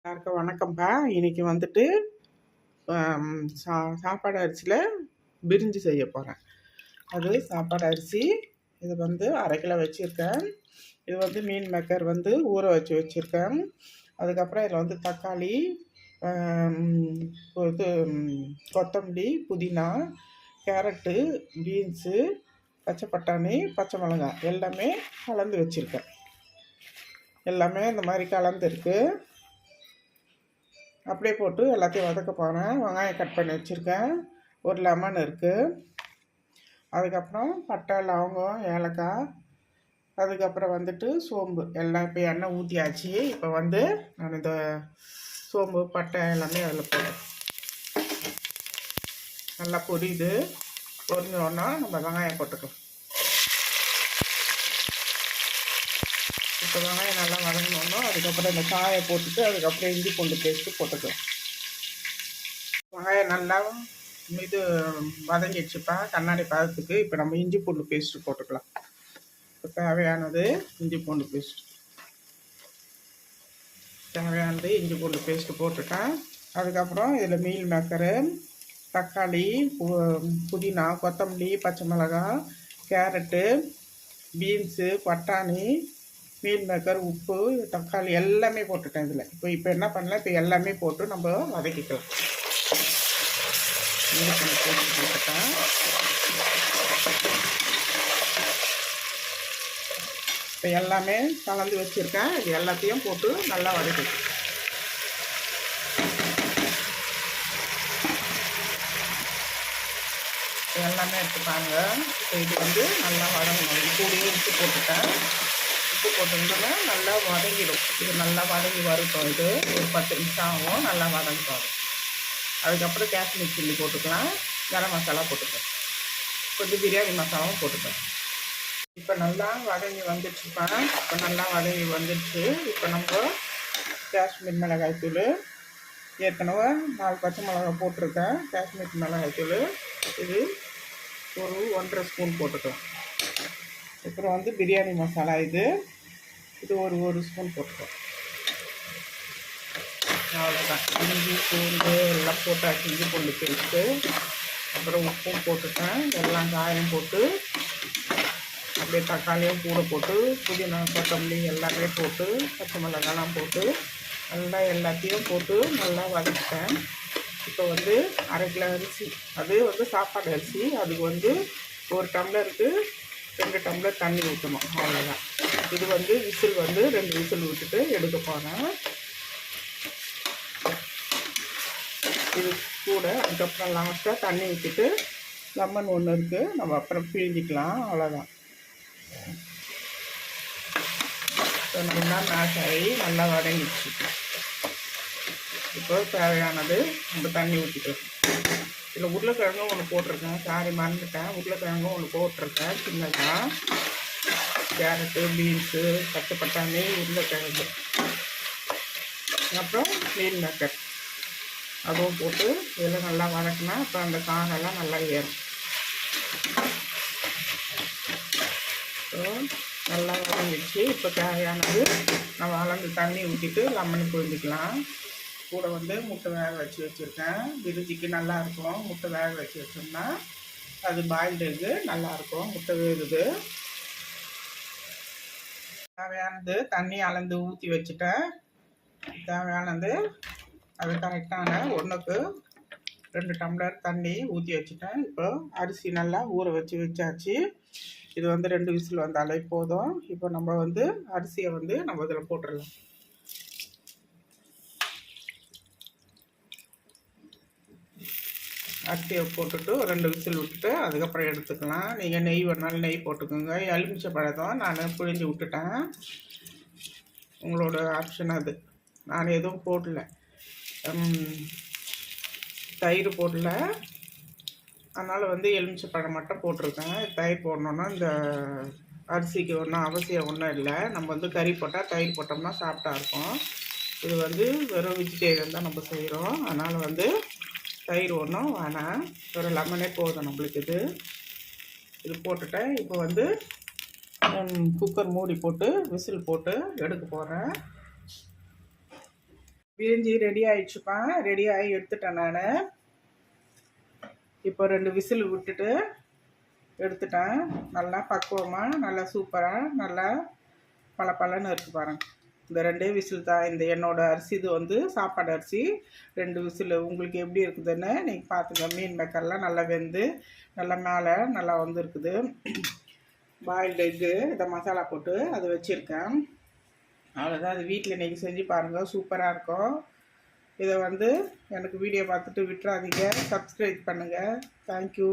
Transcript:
எல்லாருக்கும் வணக்கம்ப்பா. இன்னைக்கு வந்துட்டு சாப்பாடு அரிசியில் பிரிஞ்சி செய்ய போகிறேன். அது சாப்பாடு அரிசி இது வந்து 1/2 கிலோ வச்சுருக்கேன். இது வந்து மீன் மேக்கர் வந்து ஊற வச்சு வச்சுருக்கேன். அதுக்கப்புறம் இதில் வந்து தக்காளி, இது கொத்தமல்லி, புதினா, கேரட்டு, பீன்ஸு, பச்சை பட்டாணி, பச்சை மிளகாய் எல்லாமே கலந்து வச்சுருக்கேன். எல்லாமே இந்த மாதிரி கலந்துருக்கு. அப்படியே போட்டு எல்லாத்தையும் வதக்க போகிறேன். வெங்காயம் கட் பண்ணி வச்சுருக்கேன். ஒரு லெமன் இருக்குது. அதுக்கப்புறம் பட்டை, லவங்கம், ஏலக்காய், அதுக்கப்புறம் வந்துட்டு சோம்பு எல்லாம் இப்போ எண்ணெய் ஊற்றியாச்சு. இப்போ வந்து நான் இந்த சோம்பு, பட்டை எல்லாமே அதில் போட்டேன். நல்லா பொரியுது. பொரிஞ்சோன்னா நம்ம வெங்காயம் போட்டுக்கலாம். இப்போ வெங்காயம் நல்லா வதங்கணுன்னா அதுக்கப்புறம் இந்த காயை போட்டுட்டு அதுக்கப்புறம் இஞ்சி பூண்டு பேஸ்ட்டு போட்டுக்கலாம். வெங்காயம் நல்லா இது வதங்கிடுச்சுப்பா கண்ணாடி பதத்துக்கு. இப்போ நம்ம இஞ்சி பூண்டு பேஸ்ட்டு போட்டுக்கலாம். இப்போ தேவையானது இஞ்சி பூண்டு பேஸ்ட்டு இஞ்சி பூண்டு பேஸ்ட்டு போட்டுட்டேன். அதுக்கப்புறம் இதில் மீல் மேக்கரு, தக்காளி, புதினா, கொத்தமல்லி, பச்சை மிளகாய், கேரட்டு, பீன்ஸு, பட்டாணி, மீல் மேக்கர், உப்பு, தக்காளி எல்லாமே போட்டுட்டேன் இதில். இப்போ என்ன பண்ணலாம், இப்போ எல்லாமே போட்டு நம்ம வதக்கிக்கலாம். போட்டுட்டேன். இப்போ எல்லாமே கலந்து வச்சுருக்கேன். இது எல்லாத்தையும் போட்டு நல்லா வதக்கிக்கலாம். எல்லாமே எடுத்துப்பாங்க. இப்போ இது வந்து நல்லா வதங்கணும். இது கூடயே உப்பு போட்டுட்டேன். உப்பு போட்டிருந்தோன்னா நல்லா வதங்கிடும். இது நல்லா வதங்கி வரட்டும். இது ஒரு 10 நிமிஷம் ஆகும். நல்லா வதங்கிடும். அதுக்கப்புறம் காஷ்மீர் சில்லி போட்டுக்கலாம். கரம் மசாலா போட்டுக்கலாம். கொஞ்சம் பிரியாணி மசாலாவும் போட்டுக்கலாம். இப்போ நல்லா வதங்கி வந்துடுச்சுப்பேன். இப்போ நல்லா வதங்கி வந்துடுச்சு. இப்போ நம்ம காஷ்மீர் மிளகாய் தூள் ஏற்கனவே 4 பச்சை மிளகாய் போட்டிருக்கேன். காஷ்மீர் மிளகாய் தூள் இது ஒரு 1.5 ஸ்பூன் போட்டுக்கலாம். அப்புறம் வந்து பிரியாணி மசாலா இது ஒரு ஸ்பூன் போட்டுக்கலாம். அவ்வளோதான். இஞ்சி பூண்டு எல்லாம் போட்டாச்சு. இஞ்சி பூண்டு பேஸ்ட்டு, அப்புறம் உப்பும் போட்டுட்டேன். எல்லாம் காயம் போட்டு அப்படியே தக்காளியும் கூட போட்டு புதினா, கொத்தமல்லி எல்லாமே போட்டு பச்சை மிளகாலாம் போட்டு நல்லா எல்லாத்தையும் போட்டு நல்லா வதக்கிட்டேன். இப்போ வந்து 1/2 கிலோ அரிசி, அது வந்து சாப்பாடு அரிசி. அதுக்கு வந்து 1 டம்ளருக்கு 2 டம்ளர் தண்ணி ஊற்றணும். அவ்வளோதான். இது வந்து விசில் வந்து 2 விசில் விட்டுட்டு எடுக்க போகிறேன். இது கூட அதுக்கப்புறம் லாஸ்ட்டாக தண்ணி ஊற்றிட்டு லெமன் ஒன்று இருக்குது, நம்ம அப்புறம் பிழிஞ்சிக்கலாம். அவ்வளோதான். இப்போ நல்லா மேஷ் ஆகி நல்லா வதங்கிடுச்சு. இப்போ தேவையானது நம்ம தண்ணி ஊற்றிக்கலாம். இதில் உருளைக்கிழங்கும் ஒன்று போட்டிருக்கேன். சாரி மறந்துட்டேன். உருளைக்கிழங்கும் ஒன்று போட்டிருக்கேன் சின்னதாக. கேரட்டு, பீன்ஸு, பச்சை பட்டாணி, உருளைக்கிழங்கு, அப்புறம் மீன் மேக்கர் அதுவும் போட்டு இதில் நல்லா வதக்கினா அப்புறம் அந்த காரெல்லாம் நல்லா ஏறும். ஸோ நல்லா வதங்கிடுச்சு. இப்போ தேவையானது நம்ம அளந்து தண்ணி ஊற்றிட்டு லெமன் புழிஞ்சிக்கலாம். கூட வந்து முட்டை வேக வச்சு வச்சுருக்கேன். பிரிஞ்சிக்கு நல்லாயிருக்கும். முட்டை வேக வச்சு வச்சோம்னா அது பாயில்டு எக்கு நல்லாயிருக்கும். முட்டை வேகுது. தேவையானது தண்ணி அளந்து ஊற்றி வச்சுட்டேன். தேவையானது அது கரெக்டான 1க்கு 2 டம்ளர் தண்ணி ஊற்றி வச்சுட்டேன். இப்போ அரிசி நல்லா ஊற வச்சாச்சு. இது வந்து 2 விசில் வந்தாலே போதும். இப்போ நம்ம வந்து அரிசியை வந்து நம்ம இதில் போட்டுடலாம். அரிசியை போட்டுட்டு 2 விசில் விட்டுட்டு அதுக்கப்புறம் எடுத்துக்கலாம். நீங்கள் நெய் வேணாலும் நெய் போட்டுக்கோங்க. எலுமிச்சை பழம் நான் புழிஞ்சு விட்டுட்டேன். உங்களோட ஆப்ஷன் அது. நான் எதுவும் போடல. தயிர் போடல. அதனால் வந்து எலுமிச்சை பழம் மட்டும் போட்டிருக்கேன். தயிர் போடணுன்னா இந்த அரிசிக்கு ஒன்றும் அவசியம் ஒன்றும் இல்லை. நம்ம வந்து கறி போட்டால் தயிர் போட்டோம்னா சாப்பிட்டா இருக்கும். இது வந்து வெறும் வெஜிடேரியன் தான் நம்ம செய்கிறோம். அதனால் வந்து தயிர் ஒன்றும் வேணாம். ஒரு லெமனே போதும் நம்மளுக்கு. இது போட்டுட்டேன். இப்போ வந்து குக்கர் மூடி போட்டு விசில் போட்டு எடுக்க போகிறேன். பிரிஞ்சி ரெடி ஆயிடுச்சுப்பா. ரெடி ஆகி எடுத்துட்டேன் நான். இப்போ 2 விசில் விட்டுட்டு எடுத்துட்டேன். நல்லா பக்குவமாக நல்லா சூப்பராக நல்லா பளபளன்னு இருக்குது பாருங்க. இந்த 2 விசில் தான். இந்த என்னோடய அரிசி இது வந்து சாப்பாடு அரிசி. 2 விசில். உங்களுக்கு எப்படி இருக்குதுன்னு நீங்கள் பார்த்துங்க. மீன் மேக்கர்லாம் நல்லா வெந்து நல்லா மேலே நல்லா வந்துருக்குது. பாயில்டு எக்கு இதை மசாலா போட்டு அதை வச்சுருக்கேன். அவ்வளோதான். அது வீட்டில் இன்றைக்கி செஞ்சு பாருங்கள், சூப்பராக இருக்கும். இதை வந்து எனக்கு வீடியோ பார்த்துட்டு விட்டுறாதீங்க. சப்ஸ்கிரைப் பண்ணுங்கள். தேங்க்யூ.